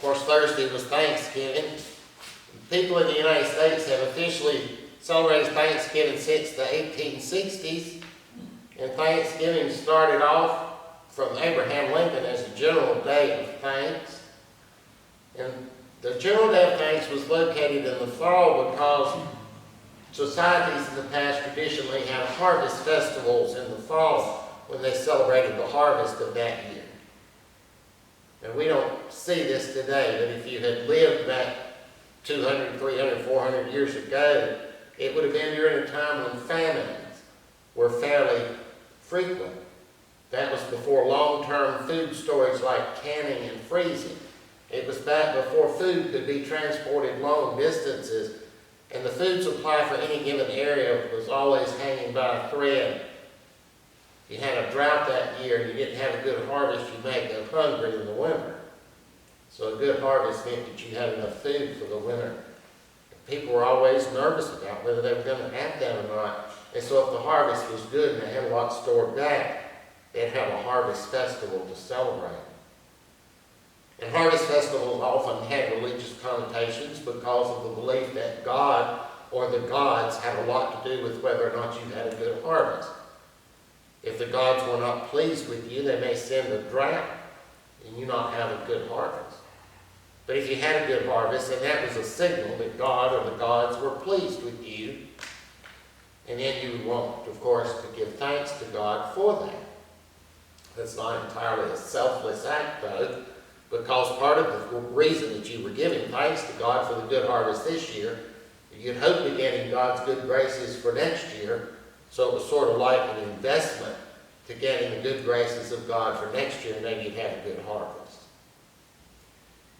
course, Thursday was Thanksgiving. People in the United States have officially celebrated Thanksgiving since the 1860s. And Thanksgiving started off from Abraham Lincoln as a general day of thanks. And the general day of thanks was located in the fall because societies in the past traditionally had harvest festivals in the fall when they celebrated the harvest of that year. And we don't see this today, but if you had lived back 200, 300, 400 years ago, it would have been during a time when famines were fairly frequent. That was before long-term food storage like canning and freezing. It was back before food could be transported long distances, and the food supply for any given area was always hanging by a thread. If you had a drought that year and you didn't have a good harvest, you may go hungry in the winter. So a good harvest meant that you had enough food for the winter. People were always nervous about whether they were going to have that or not. And so if the harvest was good and they had a lot stored back, they'd have a harvest festival to celebrate. And harvest festivals often had religious connotations because of the belief that God or the gods had a lot to do with whether or not you had a good harvest. If the gods were not pleased with you, they may send a drought and you not have a good harvest. But if you had a good harvest, then that was a signal that God or the gods were pleased with you. And then you would want, of course, to give thanks to God for that. That's not entirely a selfless act, though, because part of the reason that you were giving thanks to God for the good harvest this year, you'd hope to getting God's good graces for next year, so it was sort of like an investment to getting the good graces of God for next year, and then you'd have a good harvest.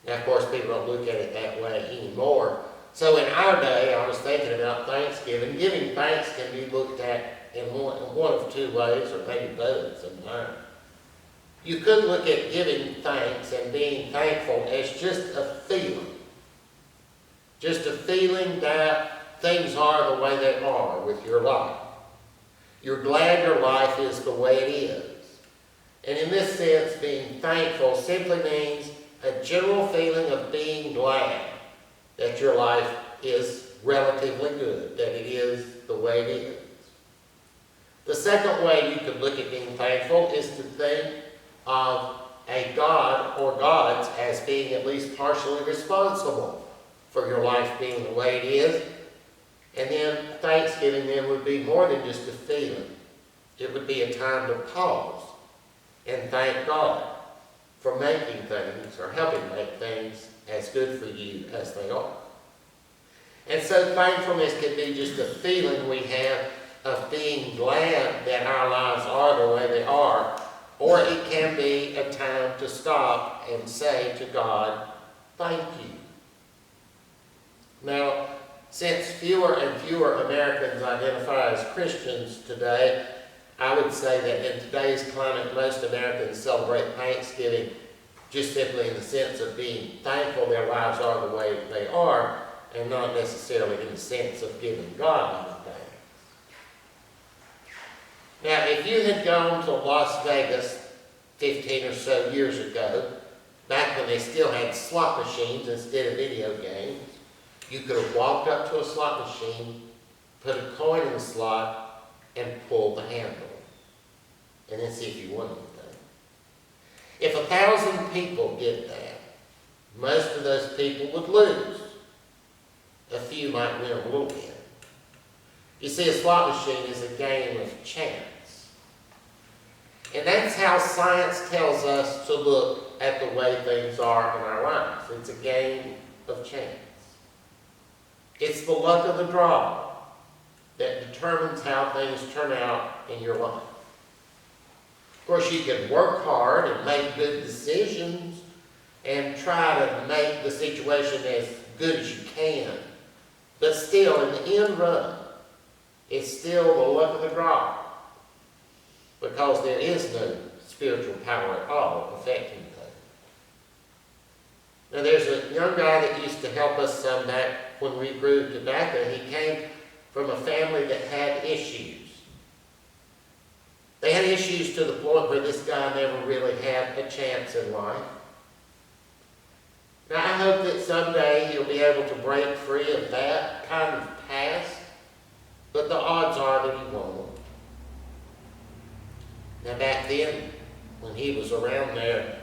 Now, of course, people don't look at it that way anymore. So in our day, I was thinking about Thanksgiving. Giving thanks can be looked at in one of two ways, or maybe both sometimes. You could look at giving thanks and being thankful as just a feeling. Just a feeling that things are the way they are with your life. You're glad your life is the way it is. And in this sense, being thankful simply means a general feeling of being glad that your life is relatively good, that it is the way it is. The second way you could look at being thankful is to think of a God or gods as being at least partially responsible for your life being the way it is. And then Thanksgiving then would be more than just a feeling. It would be a time to pause and thank God for making things or helping make things as good for you as they are. And so thankfulness can be just a feeling we have of being glad that our lives are the way they are, or it can be a time to stop and say to God, thank you. Now, since fewer and fewer Americans identify as Christians today, I would say that in today's climate, most Americans celebrate Thanksgiving just simply in the sense of being thankful their lives are the way they are, and not necessarily in the sense of giving God any thanks. Now, if you had gone to Las Vegas 15 or so years ago, back when they still had slot machines instead of video games, you could have walked up to a slot machine, put a coin in the slot, and pulled the handle, and then see if you won anything. If 1,000 people did that, most of those people would lose. A few might win a little bit. You see, a slot machine is a game of chance. And that's how science tells us to look at the way things are in our lives. It's a game of chance. It's the luck of the draw that determines how things turn out in your life. Of course, you can work hard and make good decisions and try to make the situation as good as you can. But still, in the end run, it's still the luck of the draw, because there is no spiritual power at all affecting things. Now, there's a young guy that used to help us some back when we grew tobacco. He came from a family that had issues. They had issues to the point where this guy never really had a chance in life. Now, someday he'll be able to break free of that kind of past, but the odds are that he won't. Now back then, when he was around there,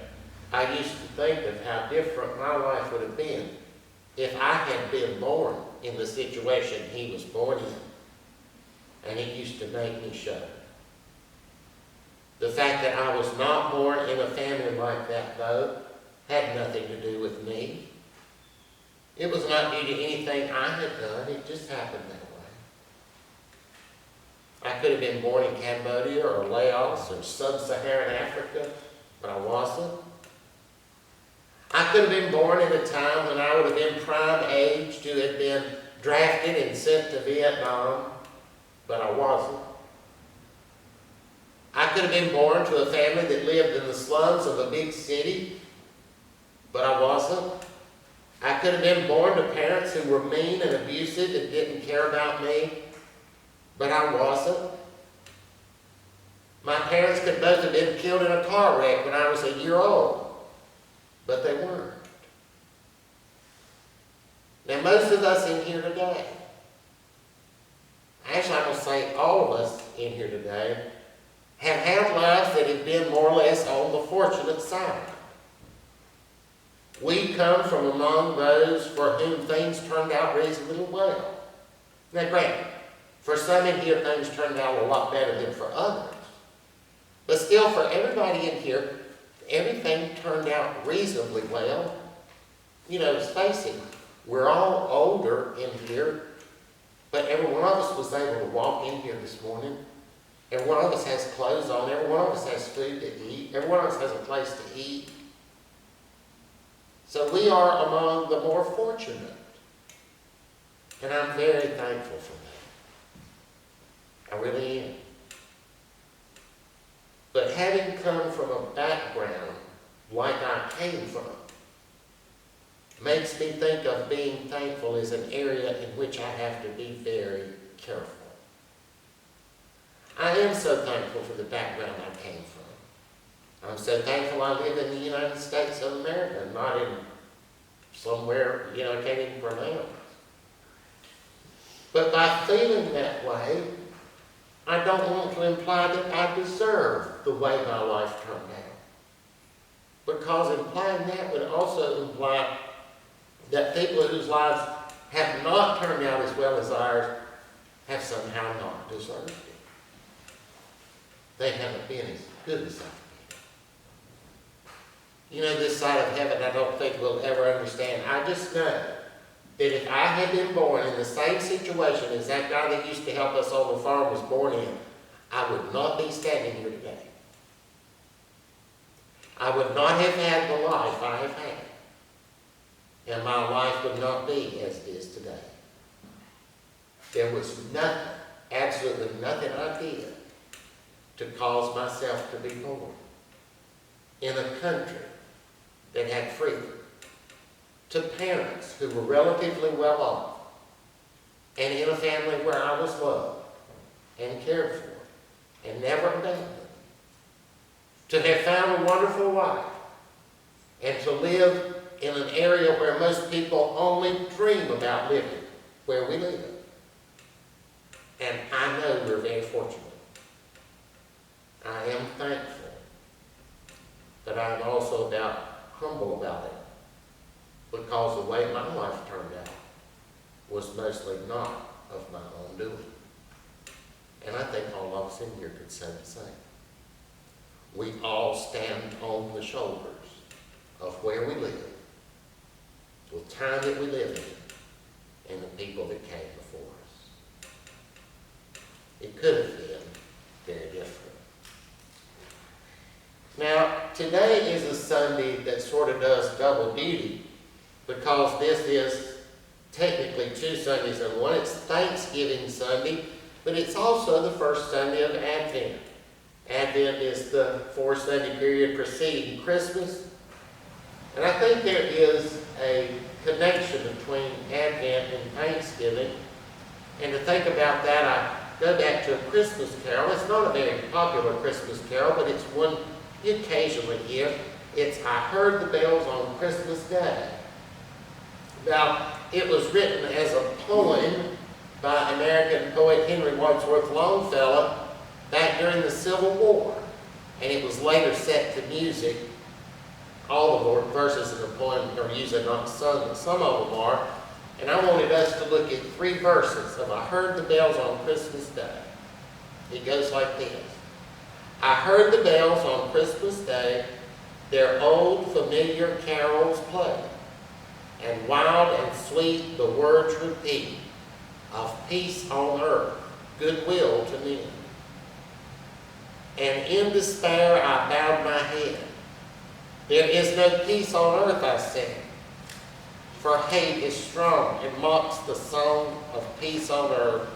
I used to think of how different my life would have been if I had been born in the situation he was born in. And it used to make me shudder. The fact that I was not born in a family like that, though, had nothing to do with me. It was not due to anything I had done. It just happened that way. I could have been born in Cambodia or Laos or sub-Saharan Africa, but I wasn't. I could have been born at a time when I would have been prime age to have been drafted and sent to Vietnam, but I wasn't. I could have been born to a family that lived in the slums of a big city, but I wasn't. I could have been born to parents who were mean and abusive and didn't care about me, but I wasn't. My parents could both have been killed in a car wreck when I was a year old, but they weren't. Now, most of us in here today, actually I'm going to say all of us in here today, have had lives that have been more or less on the fortunate side. We come from among those for whom things turned out reasonably well. Now granted, for some in here things turned out a lot better than for others. But still, for everybody in here, everything turned out reasonably well. You know, let's face it, we're all older in here, but every one of us was able to walk in here this morning. Every one of us has clothes on. Every one of us has food to eat. Every one of us has a place to eat. So we are among the more fortunate. And I'm very thankful for that. I really am. But having come from a background like I came from, makes me think of being thankful as an area in which I have to be very careful. I am so thankful for the background I came from. I'm so thankful I live in the United States of America, not in somewhere, I can't even pronounce. But by feeling that way, I don't want to imply that I deserve the way my life turned out. Because implying that would also imply that people whose lives have not turned out as well as ours have somehow not deserved it. They haven't been as good as I've been. This side of heaven I don't think we'll ever understand. I just know that if I had been born in the same situation as that guy that used to help us on the farm was born in, I would not be standing here today. I would not have had the life I have had. And my life would not be as it is today. There was nothing, absolutely nothing I did to cause myself to be born in a country that had freedom, to parents who were relatively well off, and in a family where I was loved and cared for and never abandoned, to have found a wonderful wife, and to live in an area where most people only dream about living, where we live. And I know we're very fortunate. I am thankful, but I'm also humble about it, because the way my life turned out was mostly not of my own doing. And I think all of us in here could say the same. We all stand on the shoulders of where we live, the time that we live in, and the people that came before us. It could have been very different. Now, today is a Sunday that sort of does double duty, because this is technically 2 Sundays in one. It's Thanksgiving Sunday, but it's also the first Sunday of Advent. Advent is the 4-Sunday period preceding Christmas. And I think there is a connection between Advent and Thanksgiving. And to think about that, I go back to a Christmas carol. It's not a very popular Christmas carol, but it's one you occasionally hear. It's "I Heard the Bells on Christmas Day." Now, it was written as a poem by American poet Henry Wadsworth Longfellow back during the Civil War, and it was later set to music. All the verses of the poem are usually not sung, but some of them are. And I wanted us to look at 3 verses of I Heard the Bells on Christmas Day. It goes like this. I heard the bells on Christmas Day, their old familiar carols play, and wild and sweet the words repeat, of peace on earth, goodwill to men. And in despair I bowed my head. There is no peace on earth, I said, for hate is strong and mocks the song of peace on earth,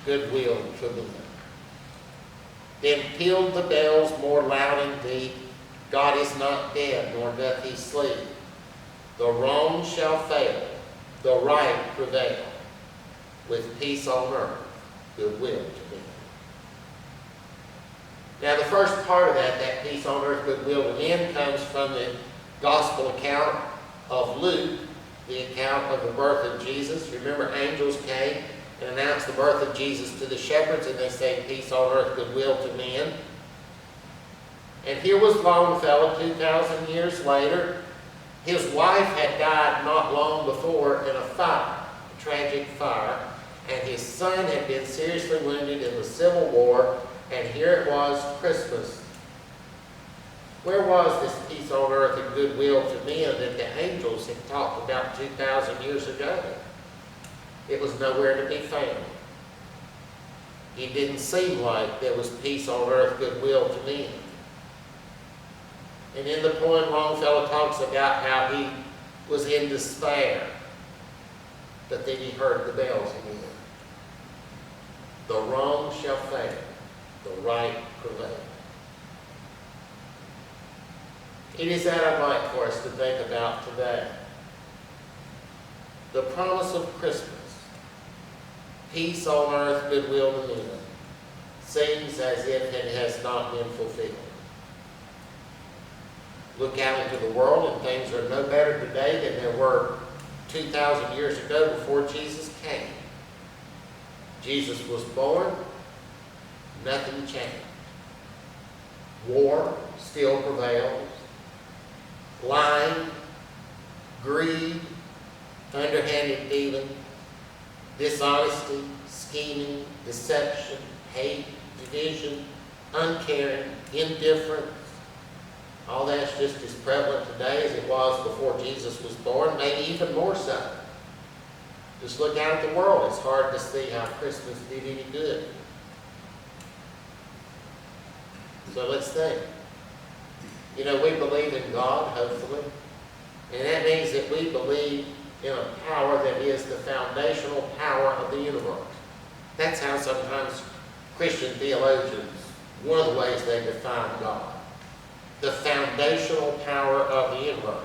goodwill to men. Then pealed the bells more loud and deep, God is not dead, nor doth he sleep. The wrong shall fail, the right prevail, with peace on earth, goodwill to men. Now the first part of that peace on earth, goodwill to men, comes from the gospel account of Luke, the account of the birth of Jesus. Remember, angels came and announced the birth of Jesus to the shepherds, and they say, peace on earth, goodwill to men. And here was Longfellow 2,000 years later. His wife had died not long before in a fire, a tragic fire, and his son had been seriously wounded in the Civil War, and here it was, Christmas. Where was this peace on earth and goodwill to men that the angels had talked about 2,000 years ago? It was nowhere to be found. It didn't seem like there was peace on earth, goodwill to men. And in the poem, Longfellow talks about how he was in despair, but then he heard the bells again. The wrong shall fail, the right prevail. It is that I'd like for us to think about today. The promise of Christmas, peace on earth, goodwill to men, seems as if it has not been fulfilled. Look out into the world and things are no better today than they were 2,000 years ago before Jesus came. Jesus was born, nothing changed. War still prevails. Lying, greed, underhanded dealing, dishonesty, scheming, deception, hate, division, uncaring, indifference. All that's just as prevalent today as it was before Jesus was born, maybe even more so. Just look out at the world. It's hard to see how Christmas did any good. So let's think. You know, we believe in God, hopefully. And that means that we believe in a power that is the foundational power of the universe. That's how sometimes Christian theologians, one of the ways they define God. The foundational power of the universe.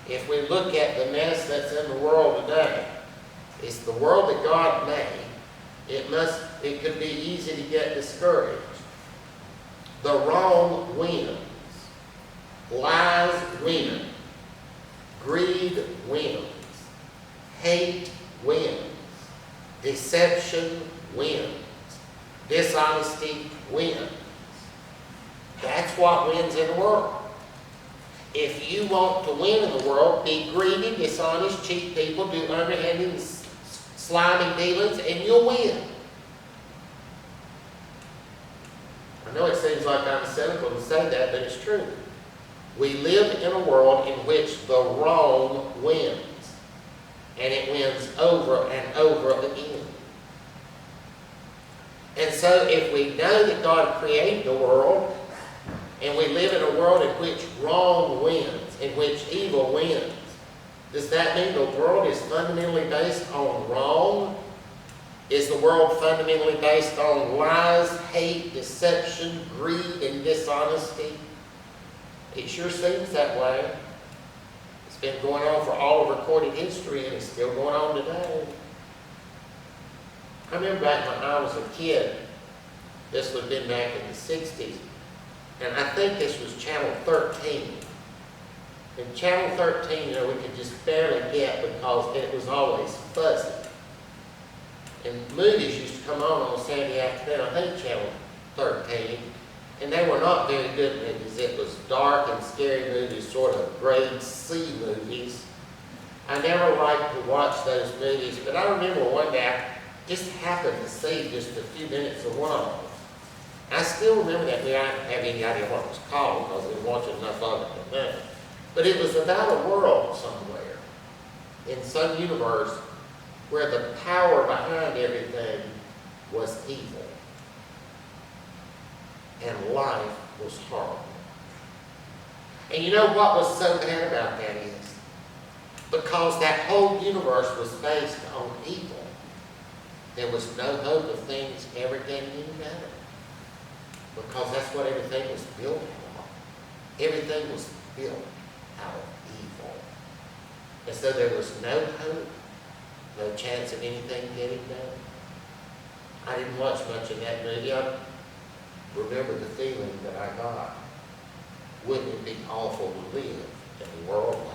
If we look at the mess that's in the world today, it's the world that God made. It could be easy to get discouraged. The wrong wins. Lies win. Greed wins. Hate wins. Deception wins. Dishonesty wins. That's what wins in the world. If you want to win in the world, be greedy, dishonest, cheat people, do underhanded, slimy dealings, and you'll win. I know it seems like I'm cynical to say that, but it's true. We live in a world in which the wrong wins. And it wins over and over again. And so if we know that God created the world, and we live in a world in which wrong wins, in which evil wins, does that mean the world is fundamentally based on wrong? Is the world fundamentally based on lies, hate, deception, greed, and dishonesty? It sure seems that way. It's been going on for all of recorded history, and it's still going on today. I remember back when I was a kid, this would have been back in the 60s, and I think this was Channel 13. And Channel 13, we could just barely get because it was always fuzzy. And movies used to come on Saturday afternoon. I think Channel 13. And they were not very good movies. It was dark and scary movies, sort of grade C movies. I never liked to watch those movies, but I remember one day I just happened to see just a few minutes of one of them. I still remember that movie. I didn't have any idea what it was called because I was watching enough of it to know. But it was about a world somewhere, in some universe, where the power behind everything was evil. And life was horrible. And you know what was so bad about that is, because that whole universe was based on evil, there was no hope of things ever getting any better. Because that's what everything was built on. Everything was built out of evil. And so there was no hope, no chance of anything getting done. I didn't watch much of that movie. I remember the feeling that I got. Wouldn't it be awful to live in a world like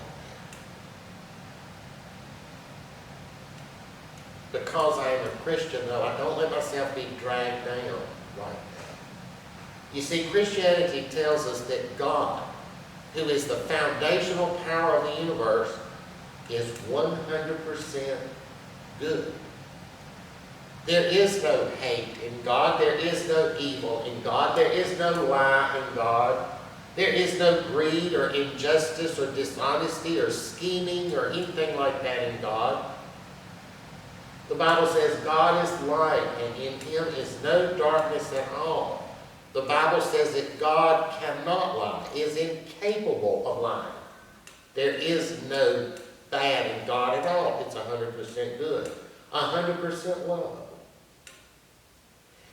that? Because I am a Christian, though, I don't let myself be dragged down like that. You see, Christianity tells us that God, who is the foundational power of the universe, is 100% good. There is no hate in God. There is no evil in God. There is no lie in God. There is no greed or injustice or dishonesty or scheming or anything like that in God. The Bible says God is light and in Him is no darkness at all. The Bible says that God cannot lie, is incapable of lying. There is no bad in God at all. It's 100% good, 100% love.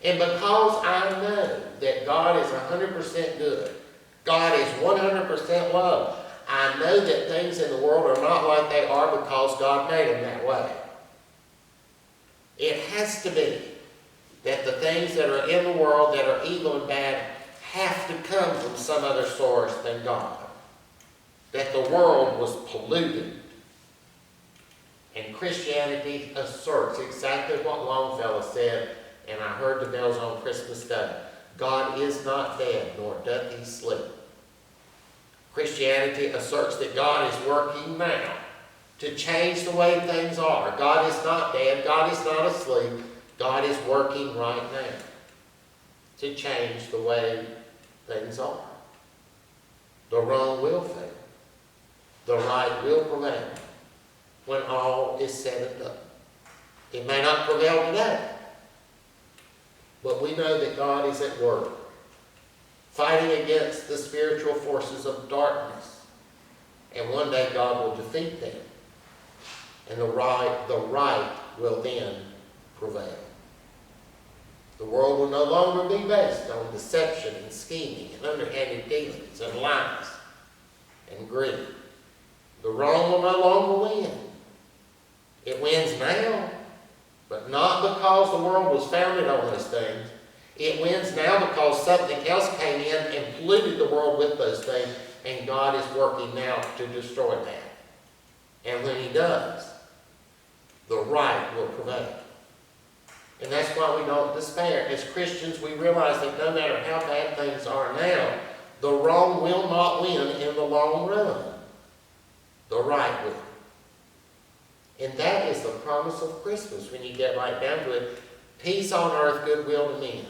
And because I know that God is 100% good, God is 100% love, I know that things in the world are not like they are because God made them that way. It has to be that the things that are in the world that are evil and bad have to come from some other source than God. That the world was polluted. And Christianity asserts exactly what Longfellow said, and I heard the bells on Christmas Day. God is not dead, nor doth He sleep. Christianity asserts that God is working now to change the way things are. God is not dead. God is not asleep. God is working right now to change the way things are. The wrong will fail. The right will prevail when all is said and done. It may not prevail today, but we know that God is at work, fighting against the spiritual forces of darkness. And one day God will defeat them. And the right will then prevail. The world will no longer be based on deception and scheming and underhanded dealings and lies and greed. The wrong will no longer win. It wins now, but not because the world was founded on those things. It wins now because something else came in and polluted the world with those things, and God is working now to destroy that. And when He does, the right will prevail. And that's why we don't despair. As Christians, we realize that no matter how bad things are now, the wrong will not win in the long run. The right will. And that is the promise of Christmas when you get right down to it. Peace on earth, goodwill to men.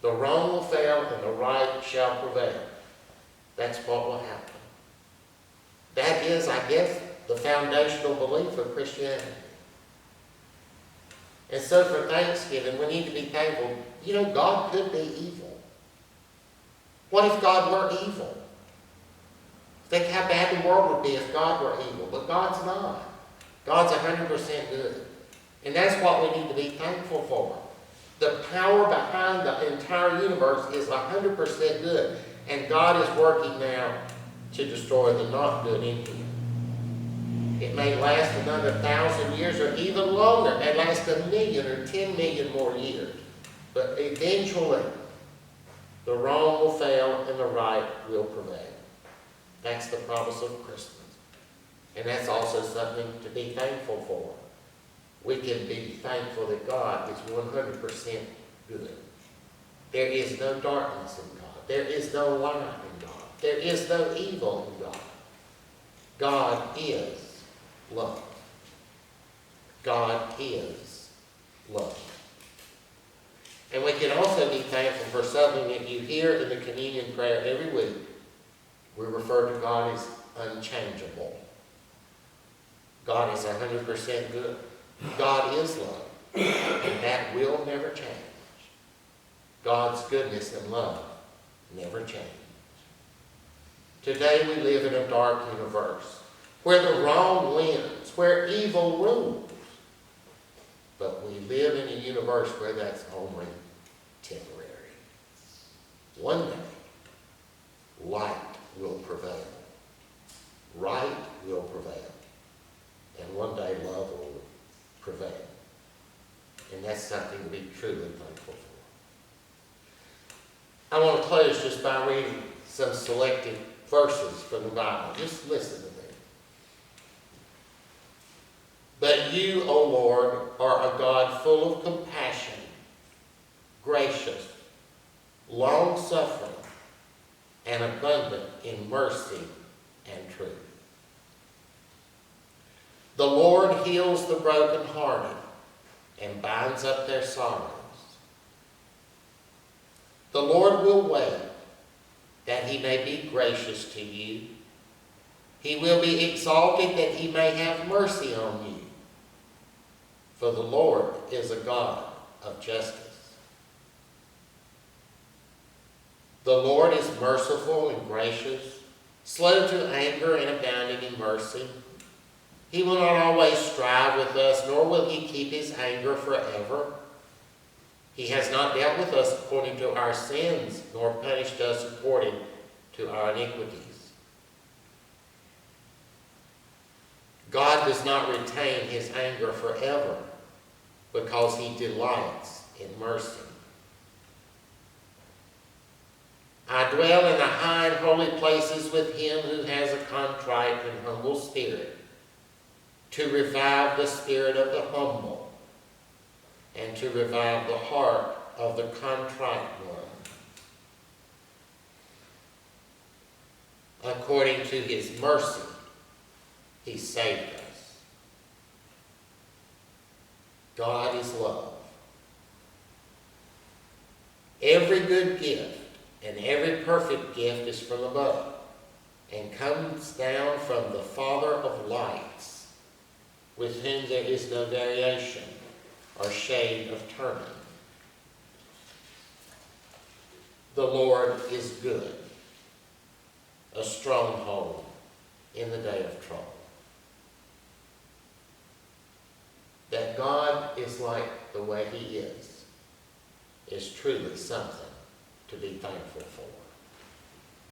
The wrong will fail and the right shall prevail. That's what will happen. That is, I guess, the foundational belief of Christianity. And so for Thanksgiving, we need to be thankful. God could be evil. What if God were evil? Think how bad the world would be if God were evil. But God's not. God's 100% good. And that's what we need to be thankful for. The power behind the entire universe is 100% good. And God is working now to destroy the not good in Him. It may last another 1,000 years or even longer. It may last 1 million or 10 million more years. But eventually, the wrong will fail and the right will prevail. That's the promise of Christmas. And that's also something to be thankful for. We can be thankful that God is 100% good. There is no darkness in God. There is no lie in God. There is no evil in God. God is love. God is love. And we can also be thankful for something that you hear in the communion prayer every week. We refer to God as unchangeable. God is 100% good. God is love. And that will never change. God's goodness and love never change. Today we live in a dark universe where the wrong wins, where evil rules. But we live in a universe where that's only temporary. One day, light will prevail. Right will prevail. And one day, love will prevail. And that's something to be truly thankful for. I want to close just by reading some selected verses from the Bible. Just listen to them. But you, O Lord, are a God full of compassion, gracious, long-suffering, and abundant in mercy and truth. The Lord heals the brokenhearted and binds up their sorrows. The Lord will wait that he may be gracious to you. He will be exalted that he may have mercy on you. For the Lord is a God of justice. The Lord is merciful and gracious, slow to anger and abounding in mercy. He will not always strive with us, nor will he keep his anger forever. He has not dealt with us according to our sins, nor punished us according to our iniquities. God does not retain his anger forever, because he delights in mercy. I dwell in the high and holy places with him who has a contrite and humble spirit, to revive the spirit of the humble, and to revive the heart of the contrite one. According to his mercy, he saved us. God is love. Every good gift and every perfect gift is from above and comes down from the Father of lights, with whom there is no variation or shade of turning. The Lord is good, a stronghold in the day of trouble. That God is like the way he is truly something to be thankful for.